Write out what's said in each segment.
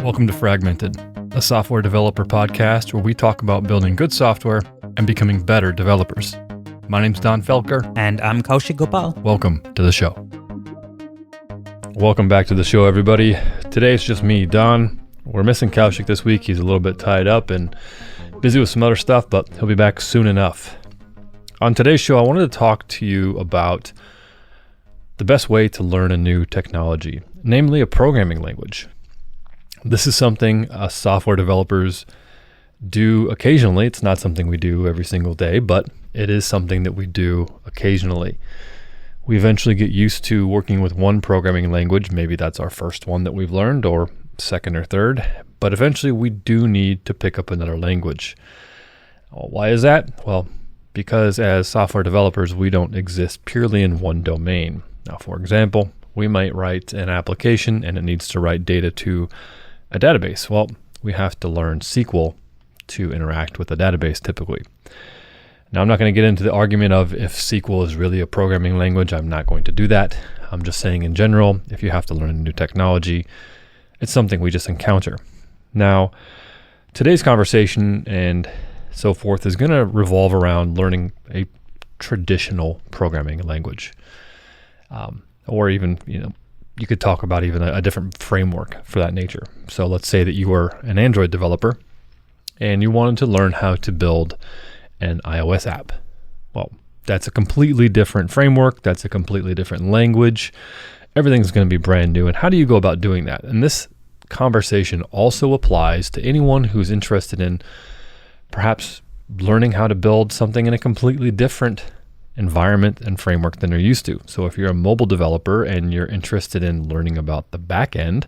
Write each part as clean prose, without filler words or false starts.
Welcome to Fragmented, a software developer podcast where we talk about building good software and becoming better developers. My name's Donn Felker. And I'm Kaushik Gopal. Welcome to the show. Welcome back to the show, everybody. Today it's just me, Donn. We're missing Kaushik this week. He's a little bit tied up and busy with some other stuff, but he'll be back soon enough. On today's show, I wanted to talk to you about the best way to learn a new technology, namely a programming language. This is something software developers do occasionally. It's not something we do every single day, but it is something that we do occasionally. We eventually get used to working with one programming language. Maybe that's our first one that we've learned, or second or third, but eventually we do need to pick up another language. Well, why is that? Well, because as software developers, we don't exist purely in one domain. Now, for example, we might write an application and it needs to write data to a database. Well, we have to learn SQL to interact with a database typically. Now, I'm not going to get into the argument of if SQL is really a programming language. I'm not going to do that. I'm just saying in general, if you have to learn a new technology, it's something we just encounter. Now, today's conversation and so forth is going to revolve around learning a traditional programming language. Or even, you could talk about even a different framework for that nature. So let's say that you were an Android developer and you wanted to learn how to build an iOS app. Well, that's a completely different framework. That's a completely different language. Everything's going to be brand new. And how do you go about doing that? And this conversation also applies to anyone who's interested in perhaps learning how to build something in a completely different environment and framework than they're used to. So if you're a mobile developer and you're interested in learning about the back end,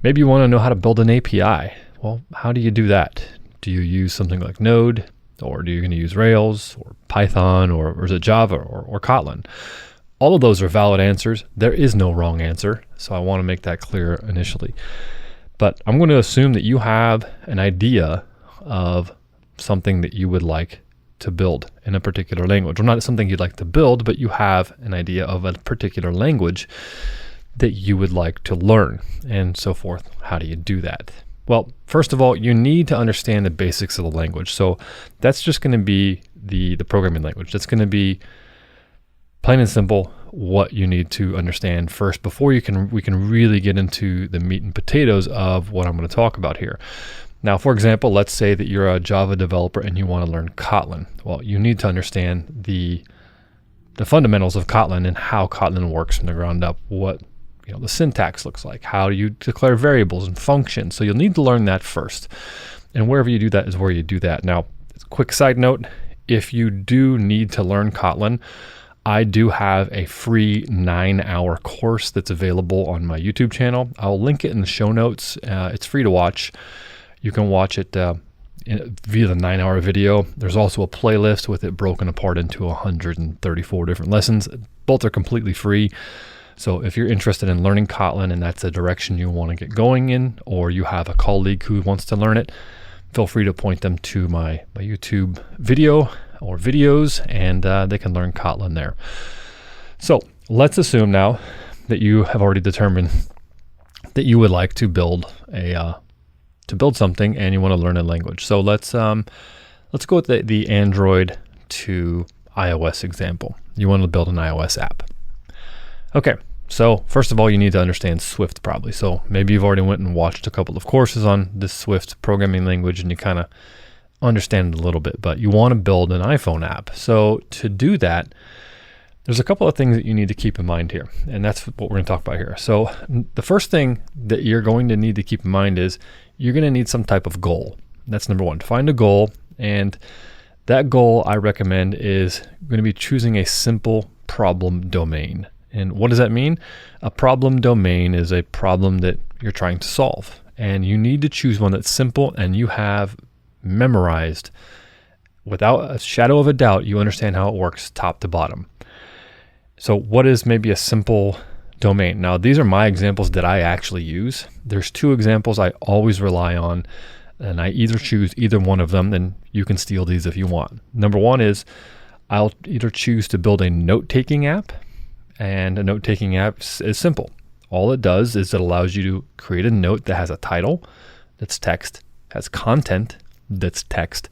maybe you want to know how to build an API. Well, how do you do that? Do you use something like Node, or do you going to use Rails or Python, or is it Java or Kotlin? All of those are valid answers. There is no wrong answer. So I want to make that clear initially. But I'm going to assume that you have an idea of something that you would like to build in a particular language. Or not something you'd like to build, but you have an idea of a particular language that you would like to learn and so forth. How do you do that? Well, first of all, you need to understand the basics of the language. So that's just going to be the programming language. That's going to be plain and simple what you need to understand first before we can really get into the meat and potatoes of what I'm going to talk about here. Now, for example, let's say that you're a Java developer and you want to learn Kotlin. Well, you need to understand the fundamentals of Kotlin and how Kotlin works from the ground up, what the syntax looks like, how you declare variables and functions. So you'll need to learn that first. And wherever you do that is where you do that. Now, quick side note, if you do need to learn Kotlin, I do have a free 9-hour course that's available on my YouTube channel. I'll link it in the show notes. It's free to watch. You can watch it via the 9-hour video. There's also a playlist with it broken apart into 134 different lessons. Both are completely free. So if you're interested in learning Kotlin and that's a direction you want to get going in, or you have a colleague who wants to learn it, feel free to point them to my YouTube video or videos, and they can learn Kotlin there. So let's assume now that you have already determined that you would like to build something and you want to learn a language. So let's go with the Android to iOS example. You want to build an iOS app. Okay, so first of all, you need to understand Swift probably. So maybe you've already went and watched a couple of courses on this Swift programming language and you kind of understand it a little bit, but you want to build an iPhone app. So to do that, there's a couple of things that you need to keep in mind here, and that's what we're going to talk about here. So the first thing that you're going to need to keep in mind is you're going to need some type of goal. That's number one. Find a goal, and that goal I recommend is going to be choosing a simple problem domain. And what does that mean? A problem domain is a problem that you're trying to solve, and you need to choose one that's simple and you have memorized without a shadow of a doubt. You understand how it works top to bottom. So what is maybe a simple domain? Now, these are my examples that I actually use. There's two examples I always rely on, and I either choose either one of them, and you can steal these if you want. Number one is I'll either choose to build a note-taking app, and a note-taking app is simple. all it does is it allows you to create a note that has a title that's text, has content that's text,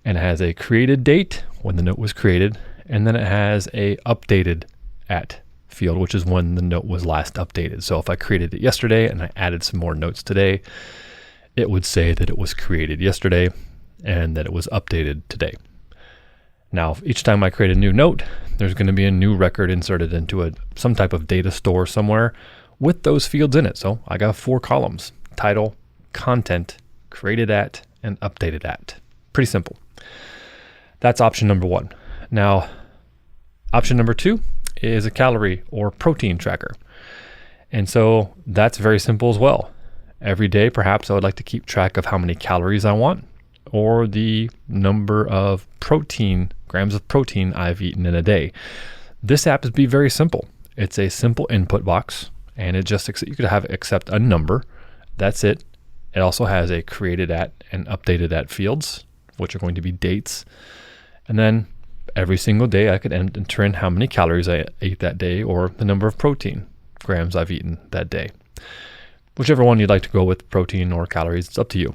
and has a created date when the note was created, and then it has a updated at field, which is when the note was last updated. So if I created it yesterday and I added some more notes today, it would say that it was created yesterday and that it was updated today. Now, each time I create a new note, there's going to be a new record inserted into some type of data store somewhere with those fields in it. So I got 4 columns: title, content, created at, and updated at. Pretty simple. That's option number 1. Now, option number 2 is a calorie or protein tracker. And so that's very simple as well. Every day, perhaps I would like to keep track of how many calories I want, or the number of grams of protein I've eaten in a day. This app is very simple. It's a simple input box, and you could accept a number. That's it. It also has a created at and updated at fields, which are going to be dates. And then every single day I could enter in how many calories I ate that day, or the number of protein grams I've eaten that day. Whichever one you'd like to go with, protein or calories, it's up to you.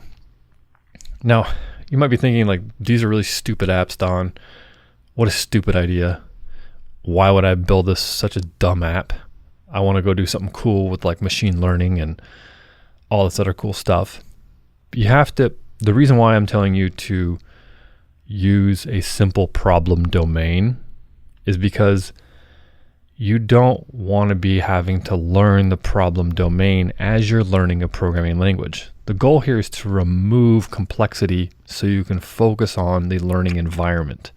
Now, you might be thinking, like, these are really stupid apps, Donn. What a stupid idea. Why would I build such a dumb app? I want to go do something cool with like machine learning and all this other cool stuff. The reason why I'm telling you to use a simple problem domain is because you don't want to be having to learn the problem domain as you're learning a programming language. The goal here is to remove complexity so you can focus on the learning environment.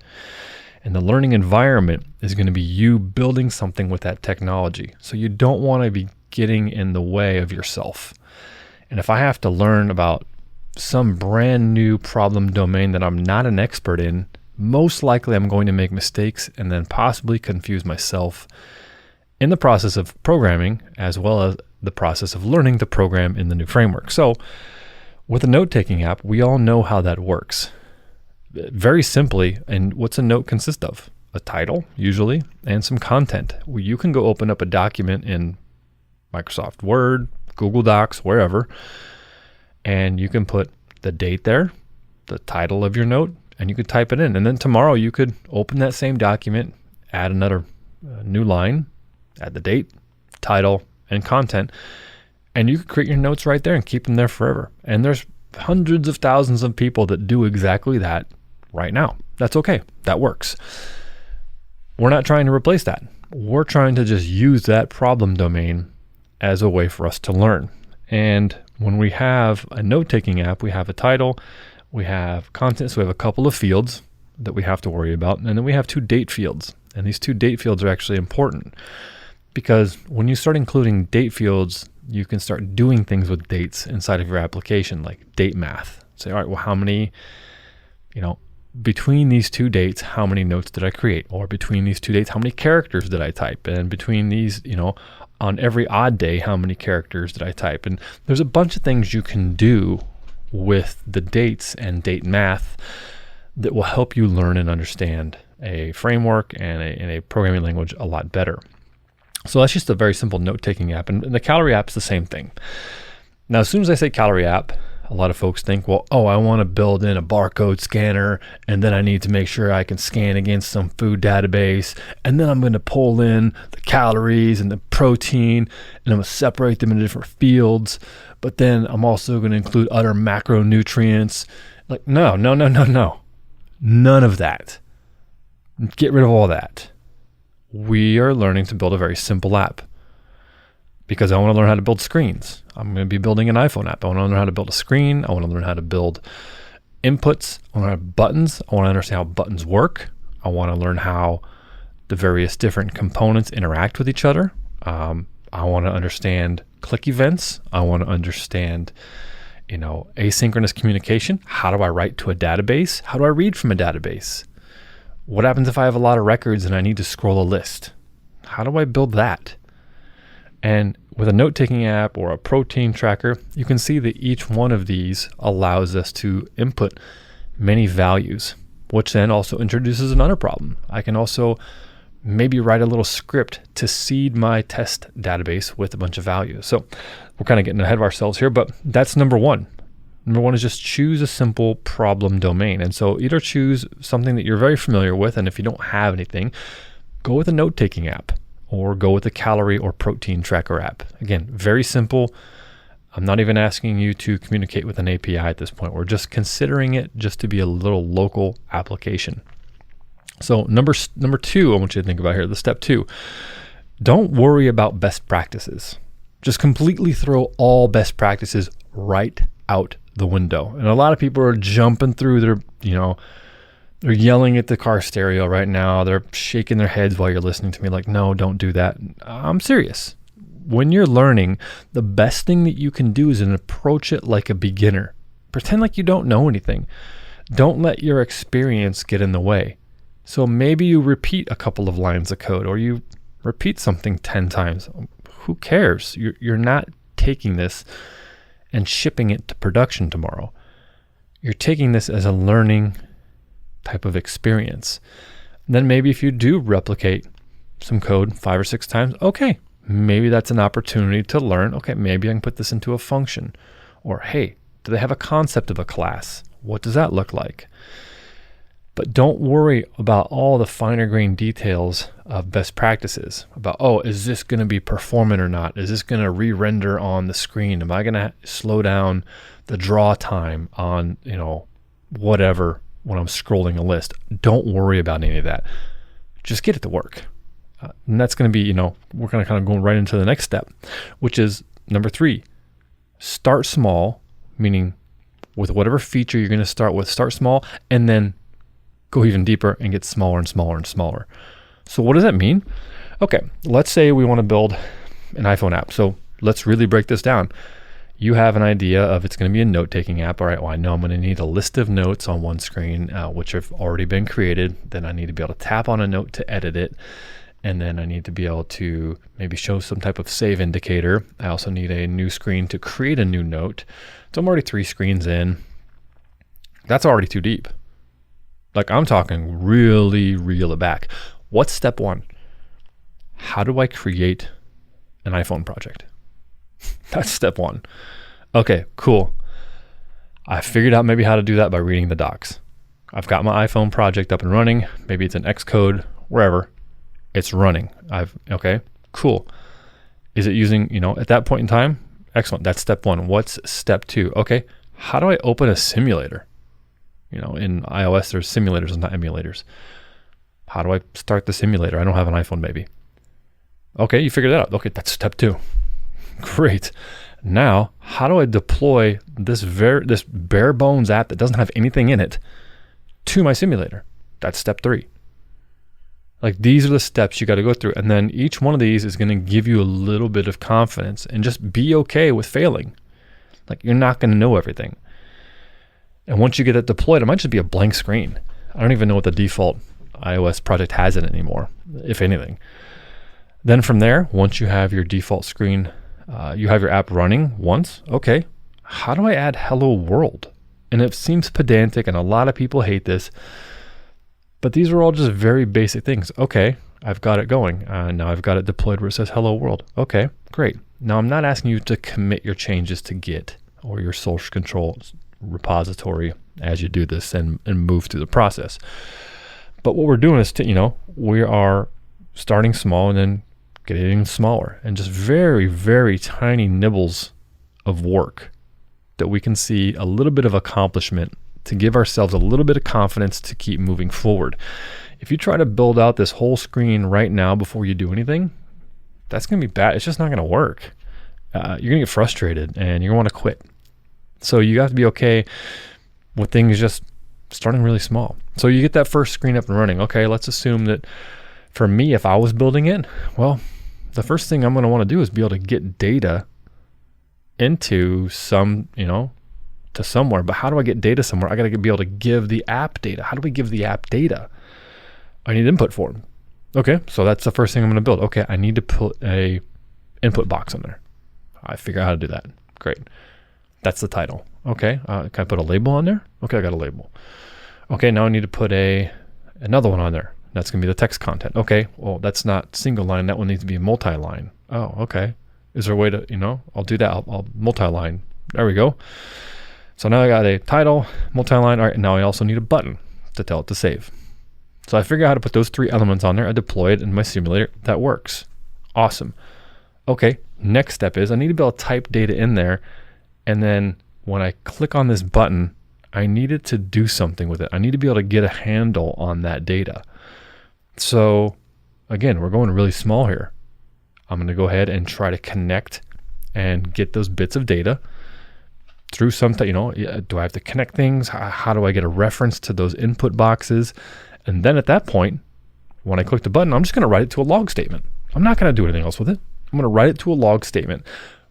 And the learning environment is going to be you building something with that technology. So you don't want to be getting in the way of yourself. And if I have to learn about some brand new problem domain that I'm not an expert in, most likely I'm going to make mistakes and then possibly confuse myself in the process of programming, as well as the process of learning to program in the new framework. So with a note-taking app, we all know how that works. Very simply, and what's a note consist of? A title, usually, and some content. You can go open up a document in Microsoft Word, Google Docs, wherever, and you can put the date there, the title of your note, and you could type it in. And then tomorrow you could open that same document, add another new line, add the date, title, and content, and you could create your notes right there and keep them there forever. And there's hundreds of thousands of people that do exactly that right now. That's okay. That works. We're not trying to replace that. We're trying to just use that problem domain as a way for us to learn. And when we have a note-taking app, we have a title, we have content, so we have a couple of fields that we have to worry about, and then we have 2 date fields. And these 2 date fields are actually important because when you start including date fields, you can start doing things with dates inside of your application, like date math. Say, all right, well, how many, between these 2 dates, how many notes did I create? Or between these 2 dates, how many characters did I type? And between these, on every odd day, how many characters did I type? And there's a bunch of things you can do with the dates and date math that will help you learn and understand a framework and a programming language a lot better. So that's just a very simple note-taking app. And the calorie app is the same thing. Now, as soon as I say calorie app, a lot of folks think, well, I want to build in a barcode scanner, and then I need to make sure I can scan against some food database, and then I'm going to pull in the calories and the protein, and I'm going to separate them into different fields, but then I'm also going to include other macronutrients. Like, no. None of that. Get rid of all that. We are learning to build a very simple app because I want to learn how to build screens. I'm going to be building an iPhone app. I want to learn how to build a screen. I want to learn how to build inputs. I want to have buttons. I want to understand how buttons work. I want to learn how the various different components interact with each other. I want to understand click events. I want to understand, asynchronous communication. How do I write to a database? How do I read from a database? What happens if I have a lot of records and I need to scroll a list? How do I build that? And with a note-taking app or a protein tracker, you can see that each one of these allows us to input many values, which then also introduces another problem. I can also maybe write a little script to seed my test database with a bunch of values. So we're kind of getting ahead of ourselves here, but that's number one. Number one is just choose a simple problem domain. And so either choose something that you're very familiar with, and if you don't have anything, go with a note-taking app or go with a calorie or protein tracker app. Again, very simple. I'm not even asking you to communicate with an API at this point. We're just considering it just to be a little local application. So number two, I want you to think about here, the step two, don't worry about best practices. Just completely throw all best practices right out the window. And a lot of people are jumping through their, they're yelling at the car stereo right now. They're shaking their heads while you're listening to me like, no, don't do that. I'm serious. When you're learning, the best thing that you can do is approach it like a beginner. Pretend like you don't know anything. Don't let your experience get in the way. So maybe you repeat a couple of lines of code or you repeat something 10 times. Who cares? You're not taking this and shipping it to production tomorrow. You're taking this as a learning type of experience. And then maybe if you do replicate some code 5 or 6 times, okay, maybe that's an opportunity to learn. Okay, maybe I can put this into a function. Or hey, do they have a concept of a class? What does that look like? But don't worry about all the finer grained details of best practices about, oh, is this going to be performant or not? Is this going to re-render on the screen? Am I going to slow down the draw time on, whatever when I'm scrolling a list? Don't worry about any of that. Just get it to work. And that's going to be, we're going to kind of go right into the next step, which is number 3, start small, meaning with whatever feature you're going to start with, start small, and then go even deeper and get smaller and smaller and smaller. So what does that mean? Okay, let's say we want to build an iPhone app. So let's really break this down. You have an idea of it's going to be a note-taking app. All right, well, I know I'm going to need a list of notes on one screen, which have already been created. Then I need to be able to tap on a note to edit it. And then I need to be able to maybe show some type of save indicator. I also need a new screen to create a new note. So I'm already 3 screens in. That's already too deep. Like I'm talking really reel it back. What's step 1? How do I create an iPhone project? That's step 1. Okay, cool. I figured out maybe how to do that by reading the docs. I've got my iPhone project up and running. Maybe it's an Xcode, wherever. It's running. Okay, cool. Is it using, at that point in time? Excellent. That's step 1. What's step 2? Okay, how do I open a simulator? In iOS, there's simulators and not emulators. How do I start the simulator? I don't have an iPhone, maybe. Okay, you figured that out. Okay, that's step 2. Great. Now, how do I deploy this bare bones app that doesn't have anything in it to my simulator? That's step 3. Like these are the steps you got to go through. And then each one of these is going to give you a little bit of confidence and just be okay with failing. Like you're not going to know everything. And once you get it deployed, it might just be a blank screen. I don't even know what the default iOS project has in it anymore, if anything. Then from there, once you have your default screen, you have your app running once. Okay, how do I add hello world? And it seems pedantic and a lot of people hate this, but these are all just very basic things. Okay, I've got it going. Now I've got it deployed where it says hello world. Okay, great. Now I'm not asking you to commit your changes to Git or your source control repository as you do this and move through the process. But what we're doing is we are starting small and then getting smaller and just very, very tiny nibbles of work that we can see a little bit of accomplishment to give ourselves a little bit of confidence to keep moving forward. If you try to build out this whole screen right now before you do anything, that's going to be bad. It's just not going to work. You're going to get frustrated and you're going to want to quit. So you have to be okay with things just starting really small. So you get that first screen up and running. Okay, let's assume that for me, if I was building it, well, the first thing I'm going to want to do is be able to get data into some, to somewhere. But how do I get data somewhere? I got to be able to give the app data. How do we give the app data? I need input form. Okay, so that's the first thing I'm going to build. Okay, I need to put a input box in there. I figure out how to do that. Great. That's the title. Okay, can I put a label on there? Okay, I got a label. Okay, now I need to put another one on there. That's going to be the text content. Okay, well, that's not single line. That one needs to be multi-line. Oh, okay. Is there a way to, I'll do that. I'll multi-line. There we go. So now I got a title, multi-line. All right, now I also need a button to tell it to save. So I figure out how to put those 3 elements on there. I deploy it in my simulator. That works. Awesome. Okay, next step is I need to be able to type data in there. And then when I click on this button, I need it to do something with it. I need to be able to get a handle on that data. So again, we're going really small here. I'm going to go ahead and try to connect and get those bits of data through something. Do I have to connect things? How do I get a reference to those input boxes? And then at that point, when I click the button, I'm just going to write it to a log statement. I'm not going to do anything else with it. I'm going to write it to a log statement.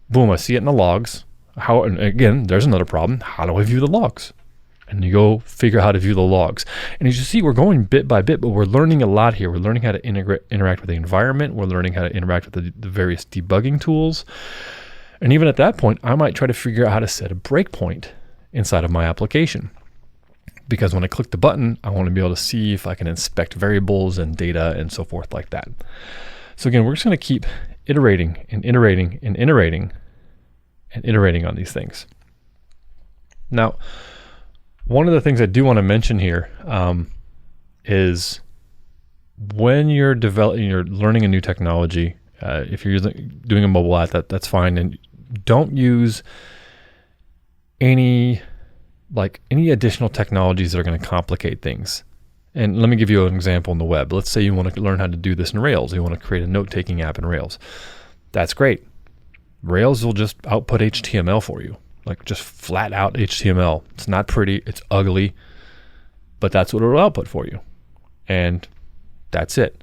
Boom, I see it in the logs. And again, there's another problem. How do I view the logs? And you go figure out how to view the logs. And as you see, we're going bit by bit, but we're learning a lot here. We're learning how to interact with the environment. We're learning how to interact with the various debugging tools. And even at that point, I might try to figure out how to set a breakpoint inside of my application. Because when I click the button, I want to be able to see if I can inspect variables and data and so forth like that. So again, we're just going to keep iterating and iterating and iterating and iterating on these things. Now, one of the things I do want to mention here is when you're learning a new technology, if you're doing a mobile app, that's fine. And don't use any additional technologies that are going to complicate things. And let me give you an example in the web. Let's say you want to learn how to do this in Rails. You want to create a note-taking app in Rails. That's great. Rails will just output HTML for you. Like just flat out HTML. It's not pretty, it's ugly, but that's what it will output for you. And that's it.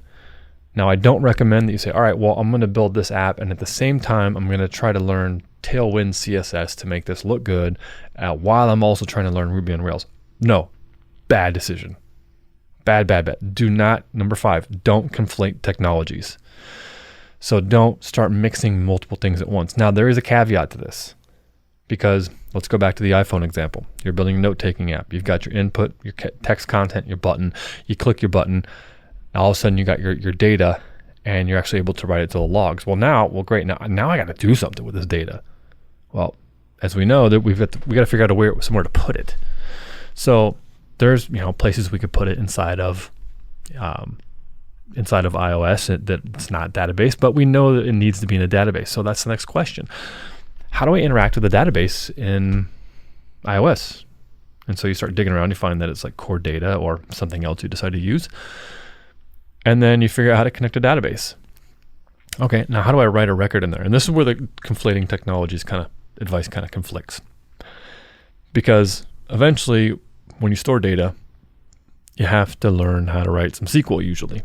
Now, I don't recommend that you say, all right, well, I'm going to build this app, and at the same time, I'm going to try to learn Tailwind CSS to make this look good while I'm also trying to learn Ruby on Rails. No, bad decision. Bad. Do not, number 5, don't conflate technologies. So don't start mixing multiple things at once. Now, there is a caveat to this. Because let's go back to the iPhone example. You're building a note-taking app. You've got your input, your text content, your button. You click your button. All of a sudden, you got your data, and you're actually able to write it to the logs. Great. Now I got to do something with this data. Well, as we know, that we got to figure out somewhere to put it. So there's places we could put it inside of iOS that's not database, but we know that it needs to be in a database. So that's the next question. How do I interact with the database in iOS? And so you start digging around, you find that it's like core data or something else you decide to use. And then you figure out how to connect a database. Okay, now how do I write a record in there? And this is where the conflating technologies advice conflicts. Because eventually, when you store data, you have to learn how to write some SQL usually.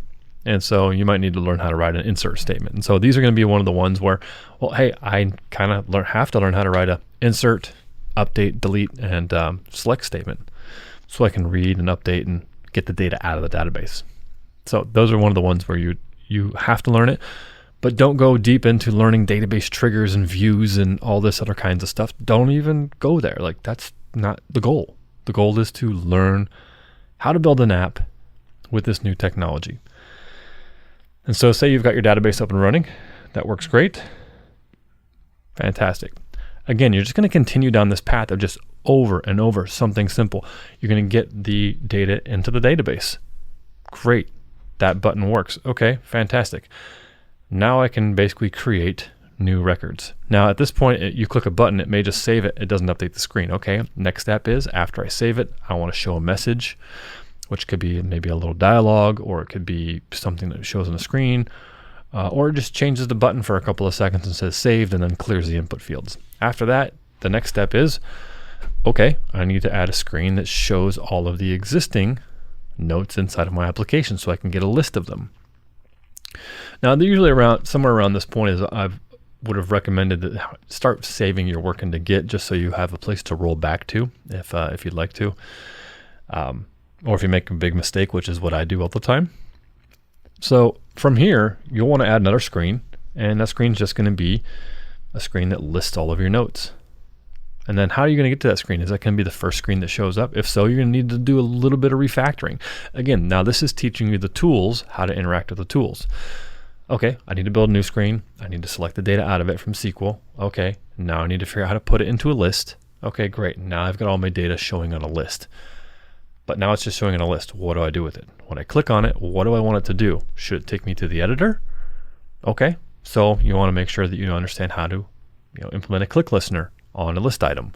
And so you might need to learn how to write an insert statement. And so these are going to be one of the ones where, well, hey, I have to learn how to write a insert, update, delete, and select statement so I can read and update and get the data out of the database. So those are one of the ones where you have to learn it, but don't go deep into learning database triggers and views and all this other kinds of stuff. Don't even go there. Like, that's not the goal. The goal is to learn how to build an app with this new technology. And so say you've got your database up and running. That works great. Fantastic. Again, you're just going to continue down this path of just over and over something simple. You're going to get the data into the database. Great. That button works. Okay, fantastic. Now I can basically create new records. Now at this point, you click a button, it may just save it. It doesn't update the screen. Okay, next step is after I save it, I want to show a message, which could be maybe a little dialogue, or it could be something that shows on the screen, or it just changes the button for a couple of seconds and says saved and then clears the input fields. After that, the next step is, okay, I need to add a screen that shows all of the existing notes inside of my application so I can get a list of them. Now, they're usually somewhere around this point is I would have recommended that start saving your work into Git just so you have a place to roll back to if you'd like to. Or if you make a big mistake, which is what I do all the time. So from here, you'll want to add another screen, and that screen is just going to be a screen that lists all of your notes. And then how are you going to get to that screen? Is that going to be the first screen that shows up? If so, you're going to need to do a little bit of refactoring. Again, now this is teaching you the tools, how to interact with the tools. Okay, I need to build a new screen. I need to select the data out of it from SQL. Okay, now I need to figure out how to put it into a list. Okay, great. Now I've got all my data showing on a list. But now it's just showing on a list. What do I do with it? When I click on it, what do I want it to do? Should it take me to the editor? Okay, so you want to make sure that you understand how to implement a click listener on a list item,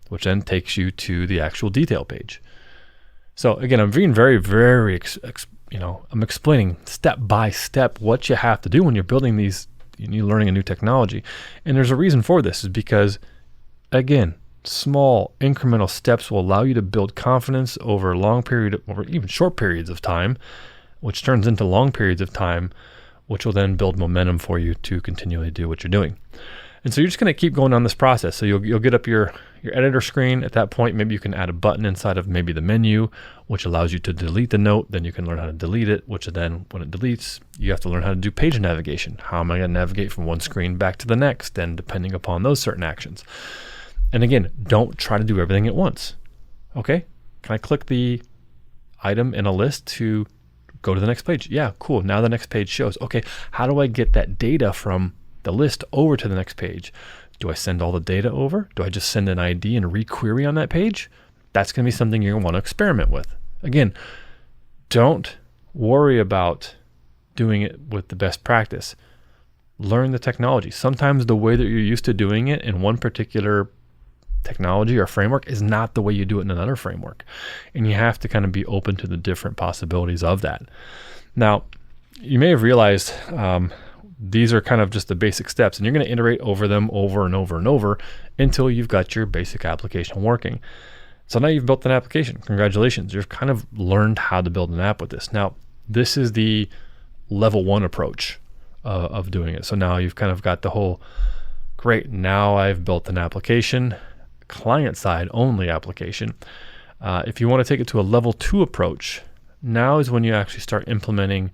which then takes you to the actual detail page. So again, I'm being very, very, I'm explaining step by step what you have to do when you're building these, you're learning a new technology. And there's a reason for this, is because, again, small incremental steps will allow you to build confidence over a long period, over even short periods of time, which turns into long periods of time, which will then build momentum for you to continually do what you're doing. And so you're just going to keep going on this process. So you'll get up your editor screen. At that point, maybe you can add a button inside of maybe the menu, which allows you to delete the note. Then you can learn how to delete it, which then when it deletes, you have to learn how to do page navigation. How am I going to navigate from one screen back to the next? And depending upon those certain actions. And again, don't try to do everything at once. Okay, can I click the item in a list to go to the next page? Yeah, cool. Now the next page shows. Okay, how do I get that data from the list over to the next page? Do I send all the data over? Do I just send an ID and requery on that page? That's going to be something you're going to want to experiment with. Again, don't worry about doing it with the best practice. Learn the technology. Sometimes the way that you're used to doing it in one particular technology or framework is not the way you do it in another framework. And you have to kind of be open to the different possibilities of that. Now, you may have realized these are kind of just the basic steps, and you're going to iterate over them over and over and over until you've got your basic application working. So now you've built an application. Congratulations. You've kind of learned how to build an app with this. Now, this is the level 1 approach of doing it. So now you've kind of got the whole, great, now I've built an application, client-side only application. If you want to take it to a level 2 approach, now is when you actually start implementing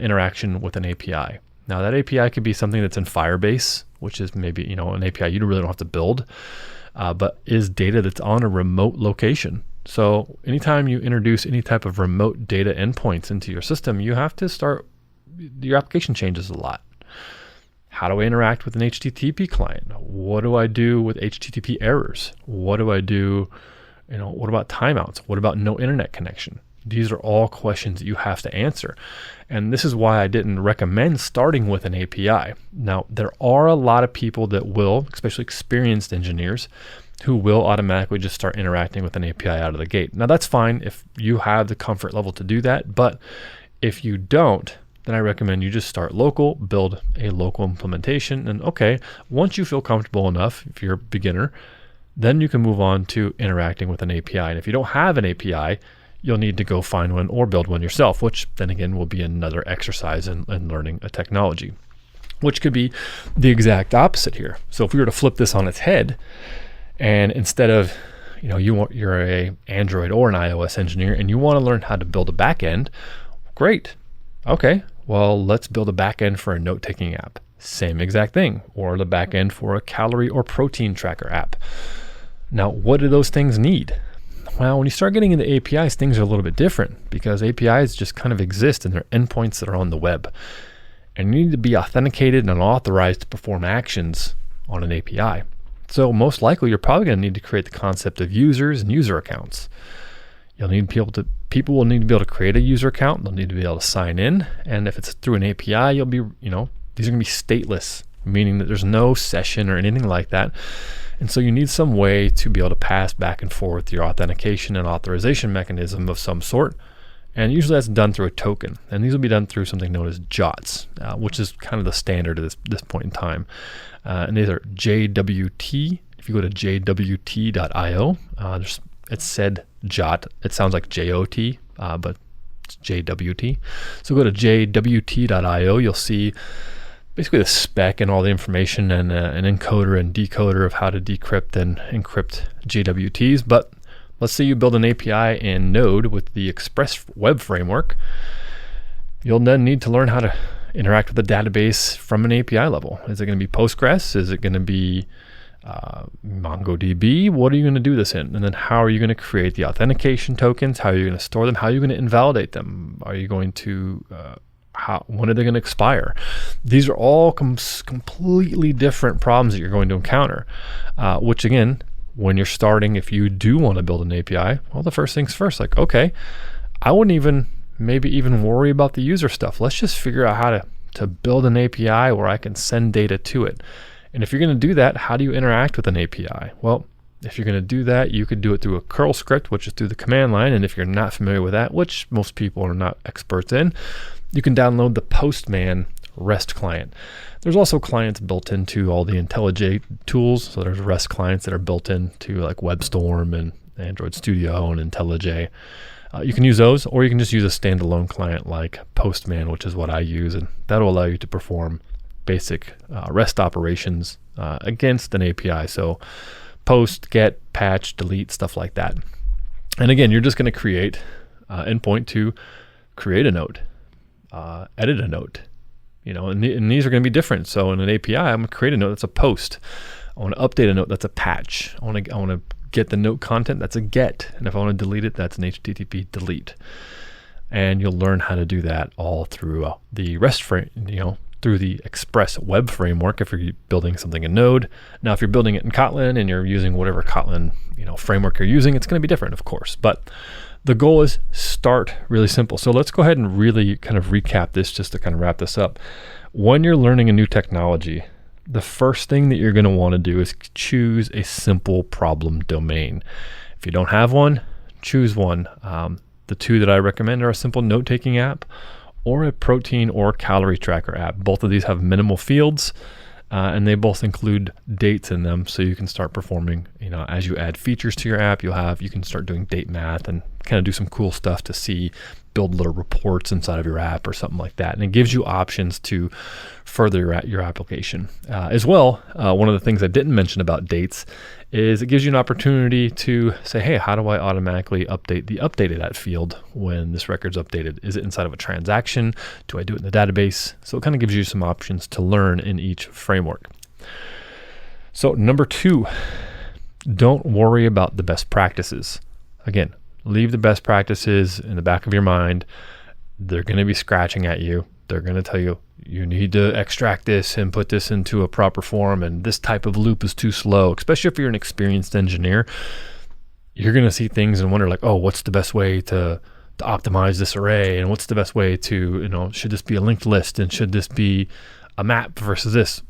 interaction with an API. Now that API could be something that's in Firebase, which is maybe an API you really don't have to build, but is data that's on a remote location. So anytime you introduce any type of remote data endpoints into your system, you have to start, your application changes a lot. How do I interact with an HTTP client? What do I do with HTTP errors? What do I do, what about timeouts? What about no internet connection? These are all questions that you have to answer. And this is why I didn't recommend starting with an API. Now, there are a lot of people that will, especially experienced engineers, who will automatically just start interacting with an API out of the gate. Now, that's fine if you have the comfort level to do that. But if you don't, then I recommend you just start local, build a local implementation. And okay, once you feel comfortable enough, if you're a beginner, then you can move on to interacting with an API. And if you don't have an API, you'll need to go find one or build one yourself, which then again will be another exercise in learning a technology, which could be the exact opposite here. So if we were to flip this on its head, and instead of, you're a Android or an iOS engineer and you want to learn how to build a backend, great. Okay, well, let's build a backend for a note-taking app. Same exact thing, or the backend for a calorie or protein tracker app. Now, what do those things need? Well, when you start getting into APIs, things are a little bit different because APIs just kind of exist and they're endpoints that are on the web. And you need to be authenticated and authorized to perform actions on an API. So most likely, you're probably going to need to create the concept of users and user accounts. People will need to be able to create a user account. They'll need to be able to sign in. And if it's through an API, these are going to be stateless, meaning that there's no session or anything like that. And so you need some way to be able to pass back and forth your authentication and authorization mechanism of some sort. And usually that's done through a token. And these will be done through something known as JOTs, which is kind of the standard at this point in time. And these are JWT. If you go to jwt.io, it said JOT. It sounds like JOT, but it's JWT. So go to jwt.io. You'll see basically the spec and all the information and an encoder and decoder of how to decrypt and encrypt JWTs. But let's say you build an API in Node with the Express Web Framework. You'll then need to learn how to interact with the database from an API level. Is it going to be Postgres? Is it going to be MongoDB, what are you going to do this in? And then how are you going to create the authentication tokens? How are you going to store them? How are you going to invalidate them? Are you going to, when are they going to expire? These are all completely different problems that you're going to encounter, which again, when you're starting, if you do want to build an API, well, the first things first, like, okay, I wouldn't maybe even worry about the user stuff. Let's just figure out how to build an API where I can send data to it. And if you're going to do that, how do you interact with an API? Well, if you're going to do that, you could do it through a curl script, which is through the command line. And if you're not familiar with that, which most people are not experts in, you can download the Postman REST client. There's also clients built into all the IntelliJ tools. So there's REST clients that are built into like WebStorm and Android Studio and IntelliJ. You can use those, or you can just use a standalone client like Postman, which is what I use, and that'll allow you to perform basic REST operations against an API. So post, get, patch, delete, stuff like that. And again, you're just going to create endpoint to create a node, edit a node. And these are going to be different. So in an API, I'm going to create a node that's a post. I want to update a node that's a patch. I want to get the node content, that's a get. And if I want to delete it, that's an HTTP delete. And you'll learn how to do that all through the REST frame, through the Express web framework if you're building something in Node. Now, if you're building it in Kotlin and you're using whatever Kotlin framework you're using, it's going to be different, of course. But the goal is start really simple. So let's go ahead and really kind of recap this just to kind of wrap this up. When you're learning a new technology, the first thing that you're going to want to do is choose a simple problem domain. If you don't have one, choose one. The two that I recommend are a simple note-taking app or a protein or calorie tracker app. Both of these have minimal fields, and they both include dates in them, so you can start performing, as you add features to your app, you can start doing date math and kind of do some cool stuff to build little reports inside of your app or something like that. And it gives you options to further your application. As well, one of the things I didn't mention about dates is it gives you an opportunity to say, hey, how do I automatically update the updated at field when this record's updated? Is it inside of a transaction? Do I do it in the database? So it kind of gives you some options to learn in each framework. So number 2, don't worry about the best practices. Again, leave the best practices in the back of your mind. They're going to be scratching at you. They're going to tell you, you need to extract this and put this into a proper form, and this type of loop is too slow. Especially if you're an experienced engineer, you're going to see things and wonder like, oh, what's the best way to optimize this array? And what's the best way to, should this be a linked list? And should this be a map versus this?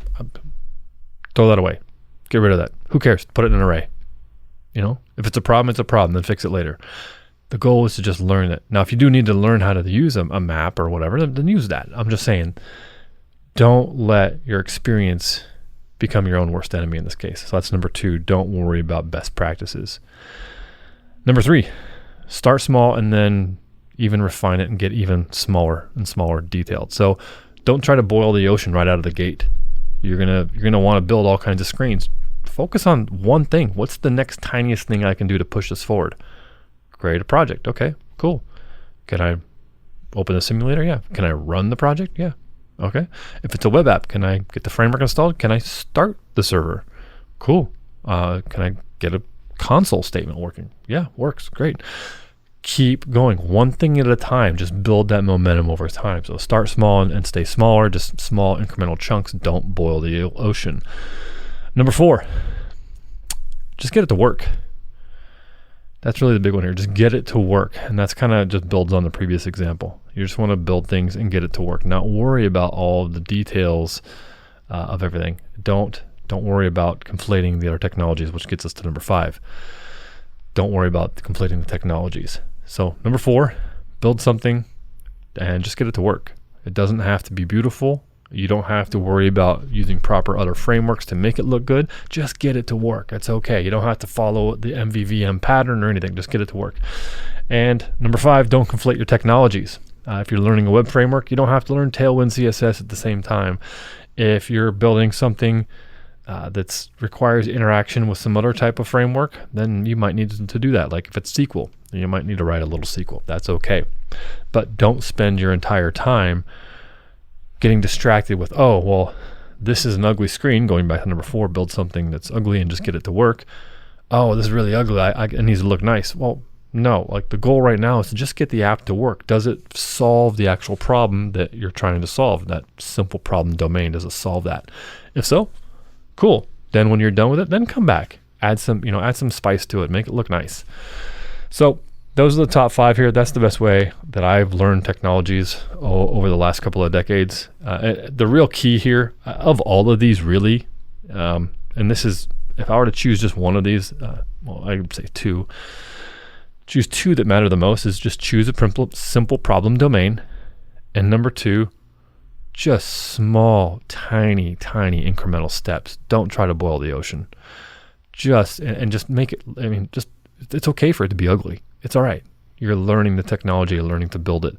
Throw that away. Get rid of that. Who cares? Put it in an array. If it's a problem, it's a problem. Then fix it later. The goal is to just learn it. Now, if you do need to learn how to use a map or whatever, then use that. I'm just saying, don't let your experience become your own worst enemy in this case. So that's number 2. Don't worry about best practices. Number 3, start small and then even refine it and get even smaller and smaller detailed. So don't try to boil the ocean right out of the gate. You're gonna want to build all kinds of screens. Focus on one thing. What's the next tiniest thing I can do to push this forward? Create a project. Okay, cool. Can I open the simulator? Yeah. Can I run the project? Yeah. Okay. If it's a web app, can I get the framework installed? Can I start the server? Cool. Can I get a console statement working? Yeah, works. Great. Keep going one thing at a time. Just build that momentum over time. So start small and stay smaller, just small incremental chunks. Don't boil the ocean. Number 4, just get it to work. That's really the big one here. Just get it to work. And that's kind of just builds on the previous example. You just want to build things and get it to work. Not worry about all of the details of everything. Don't worry about conflating the other technologies, which gets us to number 5. Don't worry about conflating the technologies. So number 4, build something and just get it to work. It doesn't have to be beautiful. You don't have to worry about using proper other frameworks to make it look good. Just get it to work. It's okay. You don't have to follow the MVVM pattern or anything. Just get it to work. And number 5, don't conflate your technologies. If you're learning a web framework, you don't have to learn Tailwind CSS at the same time. If you're building something that requires interaction with some other type of framework, then you might need to do that. Like if it's SQL, you might need to write a little SQL. That's okay. But don't spend your entire time getting distracted with, oh, well, this is an ugly screen, going back to number 4, build something that's ugly and just get it to work. Oh, this is really ugly. It needs to look nice. Well, no, like the goal right now is to just get the app to work. Does it solve the actual problem that you're trying to solve? That simple problem domain, does it solve that? If so, cool. Then when you're done with it, then come back. Add some spice to it. Make it look nice. So those are the top 5 here. That's the best way that I've learned technologies over the last couple of decades. The real key here of all of these really, and this is, if I were to choose just one of these, I would say 2. Choose 2 that matter the most is just choose a simple problem domain. And number 2, just small, tiny incremental steps. Don't try to boil the ocean. Just make it, it's okay for it to be ugly. It's all right. You're learning the technology, you're learning to build it.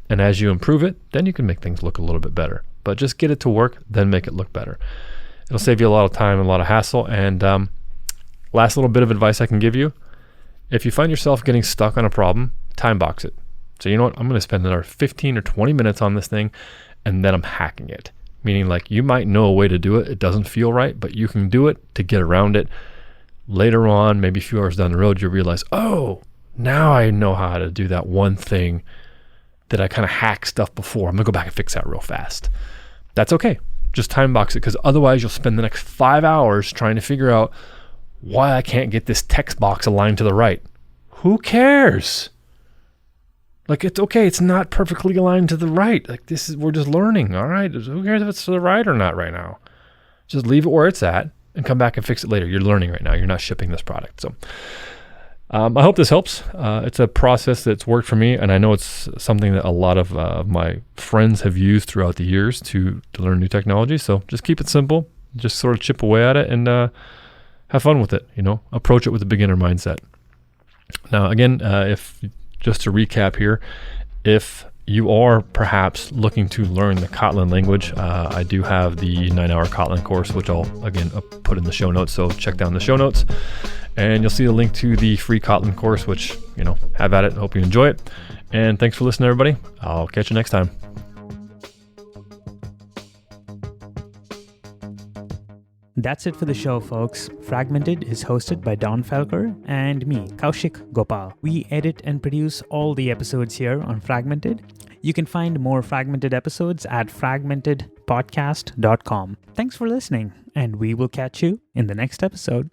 And as you improve it, then you can make things look a little bit better. But just get it to work, then make it look better. It'll save you a lot of time and a lot of hassle. And last little bit of advice I can give you, if you find yourself getting stuck on a problem, time box it. So you know what, I'm going to spend another 15 or 20 minutes on this thing, and then I'm hacking it. Meaning like you might know a way to do it, it doesn't feel right, but you can do it to get around it. Later on, maybe a few hours down the road, you'll realize, oh, now I know how to do that one thing that I kind of hacked stuff before. I'm going to go back and fix that real fast. That's okay. Just time box it, because otherwise you'll spend the next 5 hours trying to figure out why I can't get this text box aligned to the right. Who cares? Like, it's okay. It's not perfectly aligned to the right. Like, we're just learning. All right. Who cares if it's to the right or not right now? Just leave it where it's at and come back and fix it later. You're learning right now. You're not shipping this product. So I hope this helps. It's a process that's worked for me, and I know it's something that a lot of my friends have used throughout the years to learn new technology. So just keep it simple. Just sort of chip away at it and have fun with it. Approach it with a beginner mindset. Now, again, just to recap here, if you are perhaps looking to learn the Kotlin language, I do have the 9-hour Kotlin course, which I'll put in the show notes. So check down the show notes and you'll see a link to the free Kotlin course, which, have at it. Hope you enjoy it. And thanks for listening, everybody. I'll catch you next time. That's it for the show, folks. Fragmented is hosted by Donn Felker and me, Kaushik Gopal. We edit and produce all the episodes here on Fragmented. You can find more Fragmented episodes at fragmentedpodcast.com. Thanks for listening, and we will catch you in the next episode.